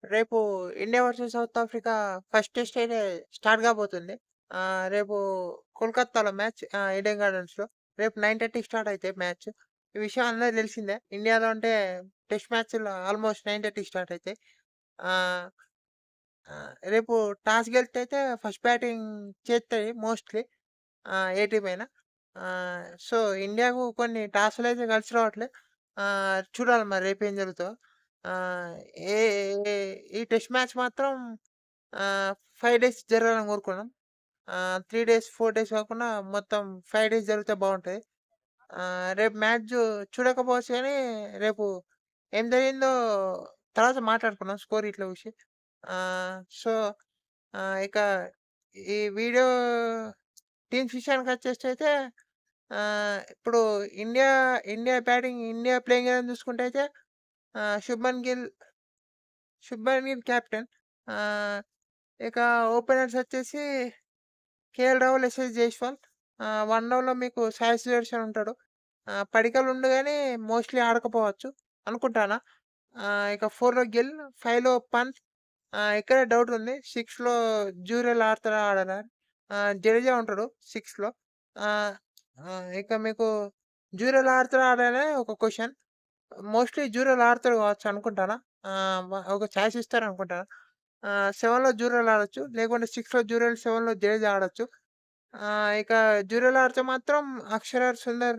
రేపు India versus south Africa first test అయితే start కాబోతుంది. రేపు కోల్‌కత్తాలో మ్యాచ్ ఈడెన్ గార్డెన్స్‌లో. రేపు 9:30కి స్టార్ట్ అయితాయి మ్యాచ్. ఈ విషయం అందరికి తెలిసిందే. ఇండియాలో అంటే టెస్ట్ మ్యాచ్‌లు ఆల్మోస్ట్ 9:30కి స్టార్ట్ అయితాయి. ఆహ్, రేపు టాస్ గెలిస్తే అయితే ఫస్ట్ బ్యాటింగ్ చేత్తది మోస్ట్‌లీ ఏ టీమ్ అయినా. సో, ఇండియాకు కొన్ని టాస్‌లయితే కలిసి రావట్లే. చూడాలి మరి రేపేం జరుగుతదో. ఆహ్, ఏ ఏ ఈ టెస్ట్ మ్యాచ్ మాత్రం 5 డేస్ జరగాలని కోరుకున్నాం. 3 డేస్, 4 డేస్ కాకుండా మొత్తం 5 డేస్ జరిగితే బావుంటది. రేపు మ్యాచ్ చూడకపోవచ్చు గానీ, రేపు ఏం జరిగిందో తర్వాత మాట్లాడుకుందాం స్కోర్ ఇట్లా చూసి. సో, ఇక ఈ వీడియో టీమ్స్ విషయానికొచ్చేసైతే ఇప్పుడు ఇండియా ఇండియా ప్లేయింగ్ ఎలెవన్ చూసుకుంటే అయితే ఆహ్, శుభ్మన్ గిల్, కెప్టెన్. ఆహ్, ఇక ఓపెనర్స్ వచ్చేసి కేఎల్ రాహుల్, యశస్వి జైస్వాల్. వన్ డౌన్‌లో మీకు సాయి సుదర్శన్ ఉంటాడు. పడికల్ ఉండు గానీ మోస్ట్‌లీ ఆడకపోవచ్చు అనుకుంటానా. ఇక 4లో గిల్, 5లో పంత్. ఇక్కడే డౌట్ ఉంది. 6లో జ్యూరెల్ ఆడతాడా ఆడడా? జడేజా ఉంటాడు 6లో. ఆహ్, ఇక మీకు జ్యూరెల్ ఆడతాడా ఆడడా ఒక క్వెషన్. మోస్ట్‌లీ జ్యూరెల్ ఆడతాడు కావచ్చు అనుకుంటానా. ఒక ఛాయిస్ ఇస్తారనుకుంటాను. 7లో జ్యూరెల్ ఆడొచ్చు. లేకుంటే 6లో జ్యూరెల్, 7లో జడేజా ఆడొచ్చు. ఇక జ్యూరెల్ ఆడితే మాత్రం అక్షరర్, సుందర్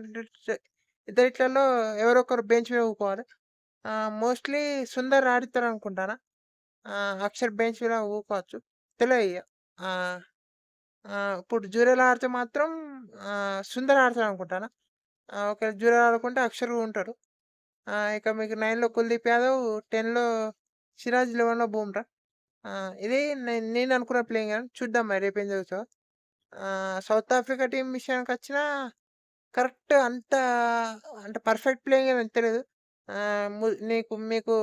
ఇద్దరిట్లలో ఎవరో ఒకరు బెంచ్ మీద ఊకోవాలి. మోస్ట్‌లీ సుందర్ ఆడిస్తాడనుకుంటానా. అక్షర్ బెంచ్ మీద ఊకోవచ్చు. తెలవదిగ. ఆహ్, ఇప్పుడు జ్యూరెల్ ఆడితే మాత్రం సుందర్ ఆడతాడనుకుంటానా. ఒకవేళ జ్యూరెల్ ఆడకుంటే అక్షర్ ఉంటాడు. ఇక మీకు 9లో కుల్దీప్ యాదవ్, 10లో సిరాజ్, 11లో బుమ్రా. ఇది నేను అనుకున్న ప్లేయింగ్ ఎలెవన్. చూద్దాం మరి రేపేం జరుగుతదో. సౌత్ ఆఫ్రికా టీమ్ విషయానికొచ్చినా కరెక్ట్ అంత అంటే పర్ఫెక్ట్ ప్లేయింగ్ ఎలెవన్ తెలీదు. మీకు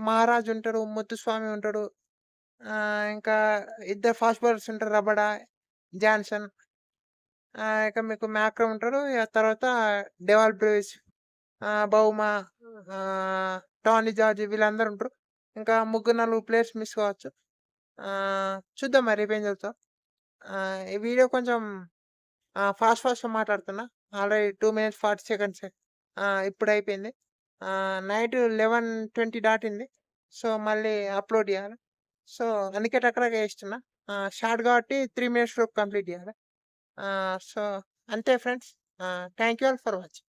మహారాజ్ ఉంటాడు, ముత్తుస్వామి ఉంటాడు. ఇంకా ఇద్దరు ఫాస్ట్ బౌలర్స్ ఉంటారు. Rabada, Johnson. ఇక మీకు మ్యాక్రమ్ ఉంటాడు. ఇగ తర్వాత డెవాల్ బ్రేవిస్, బౌమా, టానీ జార్జ్ వీళ్ళందరూ ఉంటారు. ఇంకా ముగ్గురు, నలుగురు ప్లేయర్స్ మిస్ కావచ్చు. చూద్దాం మరి రేపేం జరుగుతదో. ఈ వీడియో కొంచెం ఫాస్ట్‌గా మాట్లాడుతున్నా. Already 2 minutes 40 సెకండ్సే ఇప్పుడయిపోయింది. నైట్ 11:20 దాటింది. సో, మళ్ళీ అప్‌లోడ్ జేయాలి. సో, అందుకే టకటక జేస్తున్నా. షార్ట్ కాబట్టి 3 మినిట్స్‌లో కంప్లీట్ జేయాలి. సో, అంతే friends. Thank you all for watching.